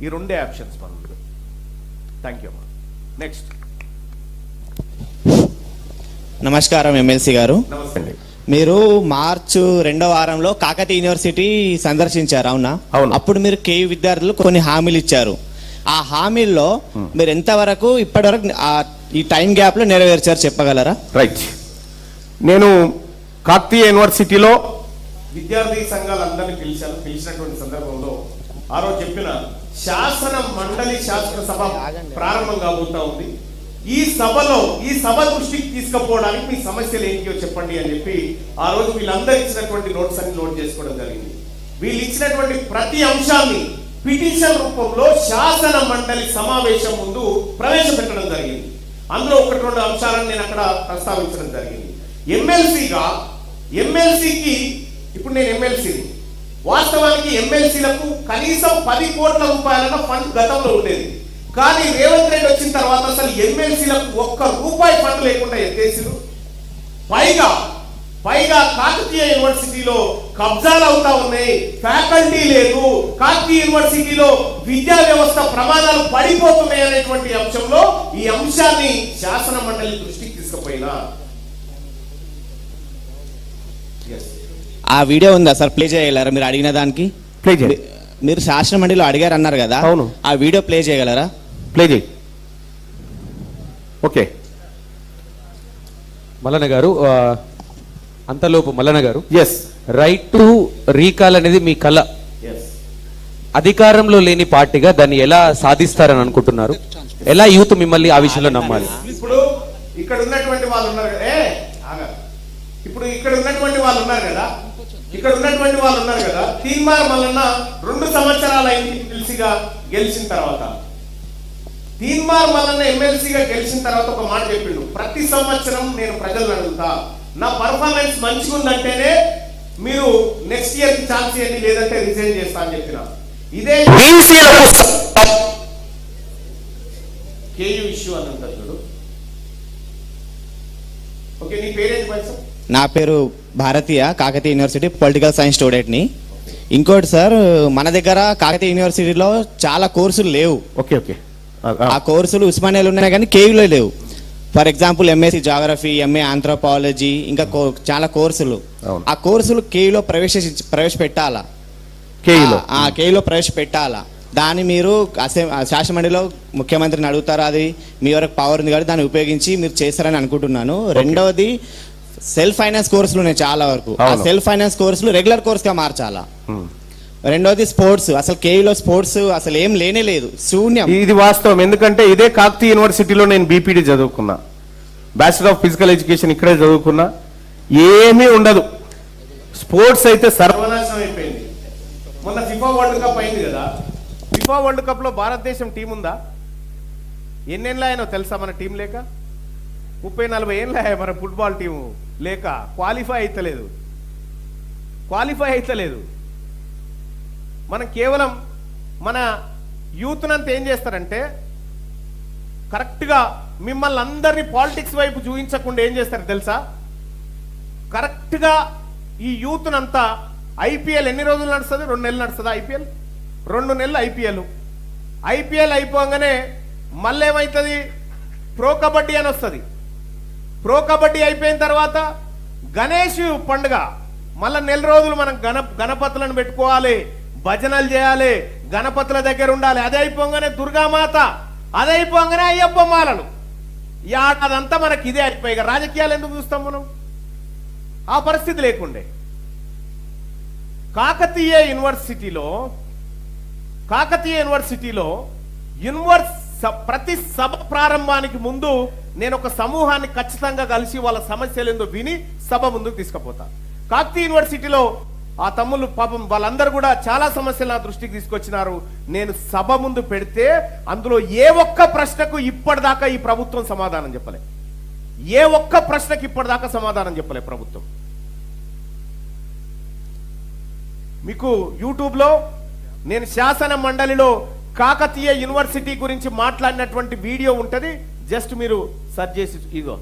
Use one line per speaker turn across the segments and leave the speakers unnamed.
ఈ రెండే ఆప్షన్స్ మన ముందు. థ్యాంక్ యూ అమ్మా. నెక్స్ట్.
నమస్కారం ఎమ్మెల్సీ గారు.
నమస్తే అండి.
మీరు మార్చ్ 2వ వారంలో కాకతీయ యూనివర్సిటీ సందర్శించారు, అవునా?
అవును.
అప్పుడు మీరు కేయూ విద్యార్థులు కొన్ని హామీలు ఇచ్చారు. ఆ హామీల్లో మీరు ఎంతవరకు ఇప్పటివరకు ఈ టైం గ్యాప్ లో నెరవేర్చారు చెప్పగలరా?
రైట్. నేను కాకతీయ యూనివర్సిటీలో విద్యార్థి సంఘాలందరినీ పిలిచినటువంటి సందర్భంలో ఆ రోజు చెప్పిన శాసన మండలి శాసనసభ ప్రారంభం కాబోతా ఉంది. ఈ సభ దృష్టికి తీసుకుపోవడానికి మీ సమస్యలు ఏంటియో చెప్పండి అని చెప్పి ఆ రోజు వీళ్ళందరూ ఇచ్చినటువంటి నోట్స్ అన్ని నోట్ చేసుకోవడం జరిగింది. వీళ్ళు ఇచ్చినటువంటి ప్రతి అంశాన్ని పిటిషన్ రూపంలో శాసన మండలి సమావేశం ముందు ప్రవేశపెట్టడం జరిగింది. అందులో 1-2 అంశాలను నేను అక్కడ ప్రస్తావించడం జరిగింది. ఎమ్మెల్సీకి ఇప్పుడు నేను ఎమ్మెల్సీని, వాస్తవానికి ఎమ్మెల్సీలకు కనీసం 10 కోట్ల రూపాయల ఫండ్ గతంలో ఉండేది. కానీ రేవంత్ రెడ్డి వచ్చిన తర్వాత అసలు ఎమ్మెల్సీలకు 1 రూపాయి ఫండ్ లేకుండా ఎత్తేసిరు. పైగా కాకతీయ యూనివర్సిటీలో కబ్జాలు అవుతా ఉన్నాయి, ఫ్యాకల్టీ లేదు, కాకతీయ యూనివర్సిటీలో విద్యా వ్యవస్థ ప్రమాదాలు పడిపోతున్నాయి అనేటువంటి అంశంలో ఈ అంశాన్ని శాసన మండలి దృష్టికి తీసుకుపోయినా.
ఆ వీడియో ఉందా సార్? ప్లే చేయగలరా? మీరు అడిగిన దానికి
ప్లే చేయండి.
మీరు శాసన మండలిలో అడిగారు అన్నారు కదా,
అవును.
ఆ వీడియో ప్లే చేయగలరా?
ప్లే చేయి. ఓకే.
మల్లన్న గారు, అంతలోపు Mallanna garu,
yes,
right to recall అనేది మీ కళ. అధికారంలో లేని పార్టీగా దాన్ని ఎలా సాధిస్తారని అనుకుంటున్నారు? ఎలా యూత్ మిమ్మల్ని ఆ విషయంలో నమ్మాలి?
ఇప్పుడు ఇక్కడ ఉన్నటువంటి వాళ్ళు ఉన్నారు కదా, తీన్మార్ మల్లన్న 2 సంవత్సరాలు అయింది ఎమ్మెల్సీగా గెలిచిన తర్వాత. తీన్మార్ మల్లన్న ఎమ్మెల్సీగా గెలిచిన తర్వాత ఒక మాట చెప్పిండు, ప్రతి సంవత్సరం నేను ప్రజలను అడుగుతా, నా పర్ఫార్మెన్స్ మంచిగా ఉందంటేనే మీరు నెక్స్ట్ ఇయర్ కి ఛాన్స్ ఇవ్వండి, లేదంటే రిజైన్ చేస్తా అని చెప్పిన. ఇదే కేయూ ఇష్యూ అని అంటారు చూడు. ఓకే, నీ పేరేంటి పైసా?
నా పేరు భారతీయ, కాకతీయ యూనివర్సిటీ పొలిటికల్ సైన్స్ స్టూడెంట్ని. ఇంకోటి సార్, మన దగ్గర కాకతీయ యూనివర్సిటీలో చాలా కోర్సులు లేవు.
Okay okay.
ఆ కోర్సులు ఉస్మానియాలో ఉన్నాయి కానీ కేయూలో లేవు. For example MSc geography, MA anthropology, ఇంకా చాలా కోర్సులు. ఆ కోర్సులు కేయూలో ప్రవేశపెట్టాలా? కేయూలో ప్రవేశపెట్టాలా? దాన్ని మీరు శాసనమండలిలో ముఖ్యమంత్రిని అడుగుతారా? అది మీ వరకు పవర్ ఉంది కాబట్టి దాన్ని ఉపయోగించి మీరు చేస్తారని అనుకుంటున్నాను. రెండవది, సెల్ఫ్ ఫైనాన్స్ కోర్సులు ఉన్నాయి చాలా వరకు. ఆ సెల్ఫ్ ఫైనాన్స్ కోర్సులు రెగ్యులర్ కోర్స్ గా మార్చాలా? రెండోది స్పోర్ట్స్, అసలు కేయూలో స్పోర్ట్స్ అసలు ఏం లేనే లేదు, శూన్యం.
ఇది వాస్తవం. ఎందుకంటే ఇదే కాకతీయ యూనివర్సిటీలో నేను బీపీడీ చదువుకున్నా, బ్యాచిలర్ ఆఫ్ ఫిజికల్ ఎడ్యుకేషన్ ఇక్కడే చదువుకున్నా. ఏమీ ఉండదు. స్పోర్ట్స్ అయితే సర్వనాశనం అయిపోయింది. మొన్న ఫిఫా వరల్డ్ కప్ అయింది కదా, ఫిఫా వరల్డ్ కప్ లో భారతదేశం టీం ఉందా? ఎన్నెళ్ళ ఆయనో తెలుసా మన టీం లేక? 30-40 ఏళ్ళ మన ఫుట్బాల్ టీము లేక క్వాలిఫై అయితలేదు. మనం కేవలం మన యూత్నంతా ఏం చేస్తారంటే, కరెక్ట్గా మిమ్మల్ని అందరినీ పాలిటిక్స్ వైపు చూపించకుండా ఏం చేస్తారు తెలుసా? కరెక్ట్గా ఈ యూత్నంతా ఐపీఎల్ ఎన్ని రోజులు నడుస్తుంది? 2 నెలలు నడుస్తుంది ఐపీఎల్. 2 నెలలు ఐపీఎల్ అయిపోగానే మళ్ళీ ఏమవుతుంది? ప్రో కబడ్డీ అని వస్తుంది. ప్రో కబడ్డీ అయిపోయిన తర్వాత గణేష్ పండుగ, మళ్ళీ 1 నెల రోజులు మనం గణపతులను పెట్టుకోవాలి, భజనలు చేయాలి, గణపతుల దగ్గర ఉండాలి. అదే అయిపోగానే దుర్గామాత, అదే అయిపోగానే అయ్యప్ప మాలలు. అదంతా మనకి ఇదే అయిపోయి రాజకీయాలు ఎందుకు చూస్తాం మనం? ఆ పరిస్థితి లేకుండే కాకతీయ యూనివర్సిటీలో ప్రతి సభ ప్రారంభానికి ముందు నేను ఒక సమూహాన్ని ఖచ్చితంగా కలిసి వాళ్ళ సమస్యలు ఏందో విని సభ ముందుకు తీసుకుపోతా. కాకతీయ యూనివర్సిటీలో ఆ తమ్ముళ్ళు పాపం వాళ్ళందరూ కూడా చాలా సమస్యలు నా దృష్టికి తీసుకొచ్చినారు. నేను సభ ముందు పెడితే అందులో ఏ ఒక్క ప్రశ్నకు ఇప్పటిదాకా ఈ ప్రభుత్వం సమాధానం చెప్పలే. ప్రభుత్వం. మీకు యూట్యూబ్లో నేను శాసన మండలిలో కాకతీయ యూనివర్సిటీ గురించి మాట్లాడినటువంటి వీడియో ఉంటుంది, జస్ట్ మీరు సెర్చ్ చేసి ఇగో.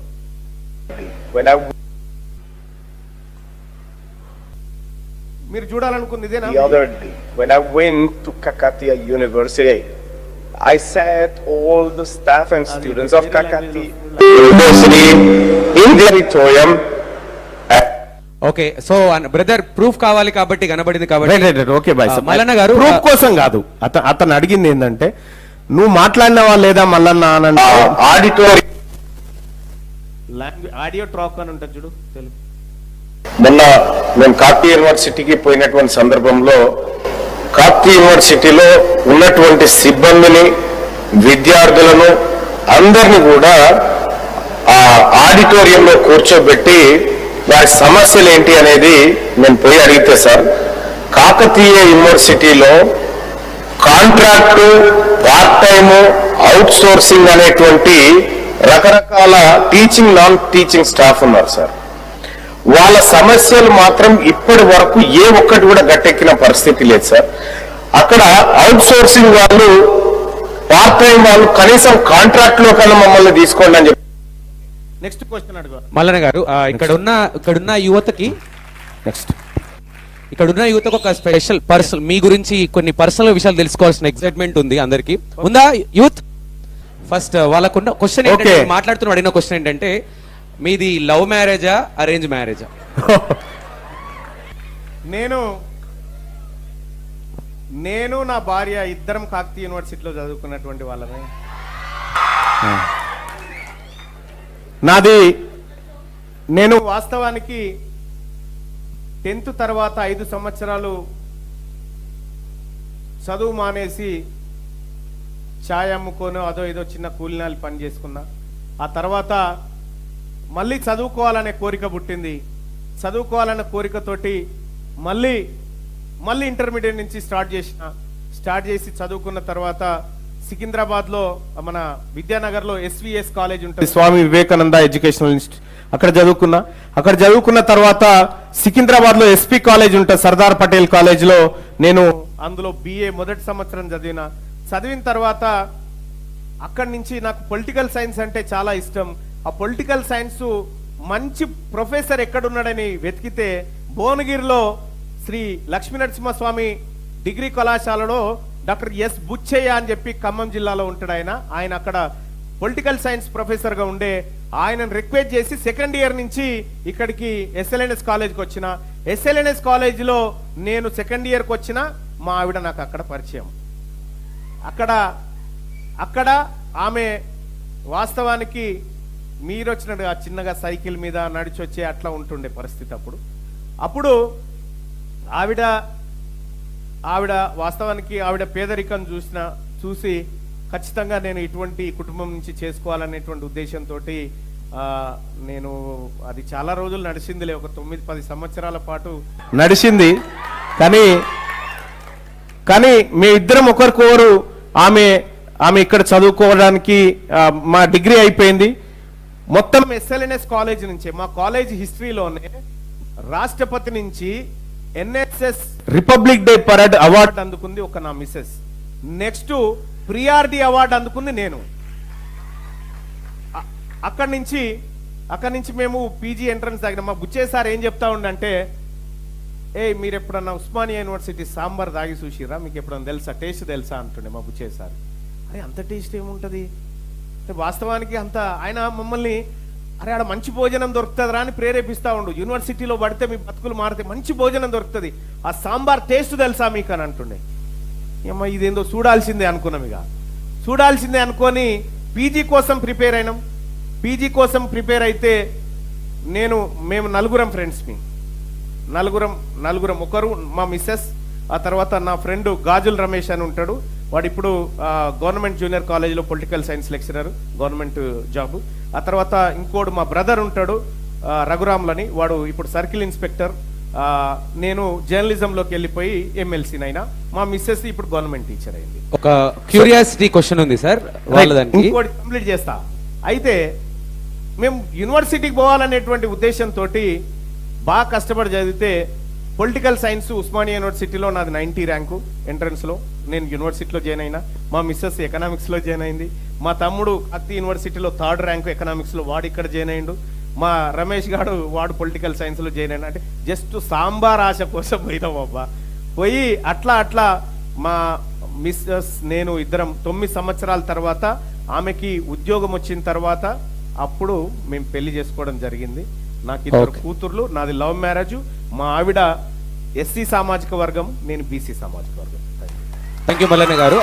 మీరు చూడాలనుకుంది ఇదేనా?
The other day, when I went to Kakatiya University, I sat all the staff and students of Kakatiya University in the auditorium.
Okay, so brother proof కావాలి కాబట్టి కనబడింది కాబట్టి
okay bye.
Mallanna garu
proof కోసం కాదు, అతను అడిగింది ఏంటంటే నువ్వు మాట్లాడినవా లేదా మల్లన్న అని అంటే
Auditorium.
ఆడియో ట్రాక్ అని ఉంటుంది చూడు తెలుగు.
మొన్న మేము కాకతీయ యూనివర్సిటీకి పోయినటువంటి సందర్భంలో కాకతీయ యూనివర్సిటీలో ఉన్నటువంటి సిబ్బందిని, విద్యార్థులను అందరినీ కూడా ఆ ఆడిటోరియంలో కూర్చోబెట్టి వారి సమస్యలు ఏంటి అనేది నేను పోయి అడిగితే, సార్ కాకతీయ యూనివర్సిటీలో contract, part time, out sourcing అనేటువంటి రకరకాల టీచింగ్, నాన్ టీచింగ్ స్టాఫ్ ఉన్నారు సార్. వాళ్ళ సమస్యలు మాత్రం ఇప్పటి వరకు ఏ ఒక్కటి కూడా గట్టెక్కిన పరిస్థితి లేదు సార్. అక్కడ అవుట్ సోర్సింగ్ వాళ్ళు, పార్ట్ టైం వాళ్ళు కనీసం కాంట్రాక్ట్ లో కన్నా మమ్మల్ని తీసుకోండి అని చెప్పి.
నెక్స్ట్ క్వశ్చన్ అడుగు
మల్లన్న గారు, ఇక్కడున్న యువతకి ఒక స్పెషల్ పర్సనల్ మీ గురించి కొన్ని పర్సనల్ విషయాలు తెలుసుకోవాల్సిన ఎక్సైట్మెంట్ ఉంది అందరికి. ఉందా యూత్? ఫస్ట్ వాళ్ళకున్న క్వశ్చన్ ఏంటంటే, మాట్లాడుతున్న అడిగిన క్వశ్చన్ ఏంటంటే, మీది లవ్ మ్యారేజా అరేంజ్ మ్యారేజా?
నేను నా భార్య ఇద్దరం కాకతీయ యూనివర్సిటీలో చదువుకున్నటువంటి వాళ్ళమే. నేను వాస్తవానికి 10th తర్వాత 5 సంవత్సరాలు చదువు మానేసి ఛాయ్ అమ్ముకోను అదో ఏదో చిన్న కూలినాలు పని చేసుకున్నా. ఆ తర్వాత మళ్ళీ చదువుకోవాలనే కోరిక పుట్టింది. చదువుకోవాలనే కోరికతోటి మళ్ళీ ఇంటర్మీడియట్ నుంచి స్టార్ట్ చేసి చదువుకున్న తర్వాత సికింద్రాబాద్లో మన విద్యానగర్లో SVS కాలేజ్ ఉంటుంది, స్వామి వివేకానంద ఎడ్యుకేషనల్ ఇన్స్టిట్యూట్. అక్కడ చదువుకున్న తర్వాత సికింద్రాబాద్లో SP కాలేజ్ ఉంటుంది, సర్దార్ పటేల్ కాలేజ్లో నేను అందులో BA మొదటి సంవత్సరం చదివిన తర్వాత అక్కడి నుంచి నాకు పొలిటికల్ సైన్స్ అంటే చాలా ఇష్టం. ఆ పొలిటికల్ సైన్స్ మంచి ప్రొఫెసర్ ఎక్కడున్నాడని వెతికితే భువనగిరిలో శ్రీ లక్ష్మీనరసింహస్వామి డిగ్రీ కళాశాలలో డాక్టర్ S బుచ్చయ్య అని చెప్పి ఖమ్మం జిల్లాలో ఉంటాడు ఆయన అక్కడ పొలిటికల్ సైన్స్ ప్రొఫెసర్ గా ఉండే ఆయనను రిక్వెస్ట్ చేసి సెకండ్ ఇయర్ నుంచి ఇక్కడికి SLNS కాలేజ్కి వచ్చిన. SLNS కాలేజీలో నేను సెకండ్ ఇయర్కి వచ్చిన, మా ఆవిడ నాకు అక్కడ పరిచయం. అక్కడ ఆమె వాస్తవానికి మీరు వచ్చినట్టుగా చిన్నగా సైకిల్ మీద నడిచొచ్చే అట్లా ఉంటుండే పరిస్థితి. అప్పుడు ఆవిడ వాస్తవానికి ఆవిడ పేదరికం చూసి ఖచ్చితంగా నేను ఇటువంటి కుటుంబం నుంచి చేసుకోవాలనేటువంటి ఉద్దేశంతో నేను అది చాలా రోజులు నడిచిందిలే, ఒక 9-10 సంవత్సరాల పాటు నడిచింది. కానీ మేమిద్దరం ఒకరికొకరు ఆమె ఇక్కడ చదువుకోవడానికి మా డిగ్రీ అయిపోయింది. మొత్తం SLNS కాలేజ్ నుంచే మా కాలేజ్ హిస్టరీలోనే రాష్ట్రపతి నుంచి NSS republic day parade award అందుకుంది ఒక నా మిస్సెస్. నెక్స్ట్ ప్రియారిటీ అవార్డు అందుకుంది నేను. అక్కడి నుంచి మేము PG ఎంట్రన్స్ దగ్గర మా బుచ్చే సార్ ఏం చెప్తా ఉండంటే, మీరు ఎప్పుడన్నా ఉస్మానియా యూనివర్సిటీ సాంబార్ తాగి చూసిరా, మీకు ఎప్పుడన్నా తెలుసా, టేస్ట్ తెలుసా అంటుండే మా బుచ్చే సార్. అరే అంత టేస్ట్ ఏముంటుంది అంటే వాస్తవానికి అంత ఆయన మమ్మల్ని ఆడ మంచి భోజనం దొరుకుతుందిరా అని ప్రేరేపిస్తా ఉండు. యూనివర్సిటీలో పడితే మీ బతుకులు మారితే మంచి భోజనం దొరుకుతుంది, ఆ సాంబార్ టేస్ట్ తెలుసా మీకు అని అంటుండే. ఏమో ఇదేందో చూడాల్సిందే అనుకున్నాం. చూడాల్సిందే అనుకొని పీజీ కోసం ప్రిపేర్ అయినాం. పీజీ కోసం ప్రిపేర్ అయితే మేము నలుగురం ఫ్రెండ్స్, నలుగురం ఒకరు మా మిస్సెస్, ఆ తర్వాత నా ఫ్రెండ్ గాజుల్ రమేష్ అని ఉంటాడు, వాడు ఇప్పుడు గవర్నమెంట్ జూనియర్ కాలేజీలో political science lecturer, government job. ఆ తర్వాత ఇంకోడు మా బ్రదర్ ఉంటాడు రఘురాములని, వాడు ఇప్పుడు సర్కిల్ ఇన్స్పెక్టర్. నేను జర్నలిజంలోకి వెళ్ళిపోయి MLC-నైనా. మా మిస్సెస్ ఇప్పుడు గవర్నమెంట్ టీచర్ అయింది.
ఒక క్యూరియాసిటీ క్వశ్చన్ ఉంది సార్,
ఇంకోటి కంప్లీట్ చేస్తా. అయితే మేము యూనివర్సిటీకి పోవాలనేటువంటి ఉద్దేశంతో బాగా కష్టపడి చదివితే పొలిటికల్ సైన్స్ ఉస్మానియా యూనివర్సిటీలో నాది 90 ర్యాంకు ఎంట్రన్స్లో, నేను యూనివర్సిటీలో జాయిన్ అయినా. మా మిస్సెస్ ఎకనామిక్స్లో జాయిన్ అయింది. మా తమ్ముడు కాకతీయ యూనివర్సిటీలో 3rd ర్యాంకు ఎకనామిక్స్లో, వాడు ఇక్కడ జాయిన్ అయ్యిండు. మా రమేష్ గారు వాడు పొలిటికల్ సైన్స్లో జాయిన్ అయినా అంటే జస్ట్ సాంబార్ ఆశ కోసం పోయినాం అబ్బా. పోయి అట్లా మా మిస్సెస్ నేను ఇద్దరం 9 సంవత్సరాల తర్వాత ఆమెకి ఉద్యోగం వచ్చిన తర్వాత అప్పుడు మేము పెళ్లి చేసుకోవడం జరిగింది. నాకు 2 కూతుర్లు, నాది లవ్ మ్యారేజ్. మా ఆవిడ ఎస్సీ సామాజిక వర్గం, నేను బీసీ సామాజిక వర్గం.
Thank you Mallanna garu.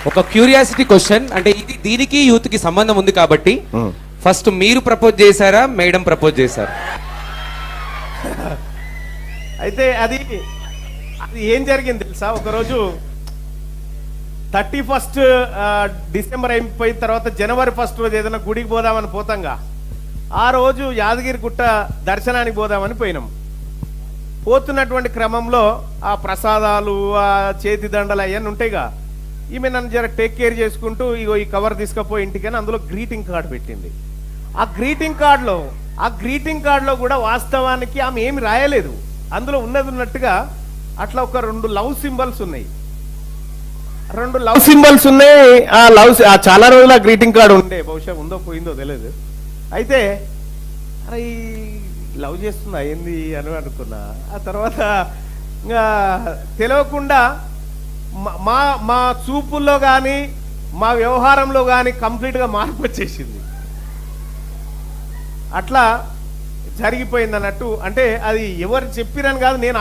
ఒక క్యూరియాసిటీ క్వశ్చన్, అంటే ఇది దీనికి యూత్ కి సంబంధం ఉంది కాబట్టి ఫస్ట్ మీరు ప్రపోజ్ చేశారా, మేడం ప్రపోజ్ చేశారా?
అయితే అది ఏం జరిగింది తెలుసా, ఒకరోజు 31 డిసెంబర్ అయిపోయిన తర్వాత జనవరి 1 రోజు ఏదైనా గుడికి పోదామని పోతాంగా, ఆ రోజు యాదగిరి గుట్ట దర్శనానికి పోదామని పోయినాం. పోతున్నటువంటి క్రమంలో ఆ ప్రసాదాలు, ఆ చేతి దండలు అవన్నీ ఉంటాయిగా, ఈమె నన్ను జర టేక్ కేర్ చేసుకుంటూ ఇగో ఈ కవర్ తీసుకుపోయి ఇంటికని అందులో గ్రీటింగ్ కార్డు పెట్టింది. ఆ గ్రీటింగ్ కార్డులో కూడా వాస్తవానికి ఆమె ఏమి రాయలేదు, అందులో ఉన్నట్టుగా అట్లా ఒక 2 లవ్ సింబల్స్ ఉన్నాయి. ఆ చాలా రోజులు ఆ గ్రీటింగ్ కార్డు ఉండే, బహుశా ఉందో పోయిందో తెలియదు. అయితే అరే లవ్ చేస్తున్నా ఏంది అని అనుకున్నా. ఆ తర్వాత ఇంకా తెలియకుండా మా చూపుల్లో కానీ మా వ్యవహారంలో కానీ కంప్లీట్గా మార్పు వచ్చేసింది. అట్లా జరిగిపోయింది అన్నట్టు. అంటే అది ఎవరు చెప్పిరని కాదు, నేను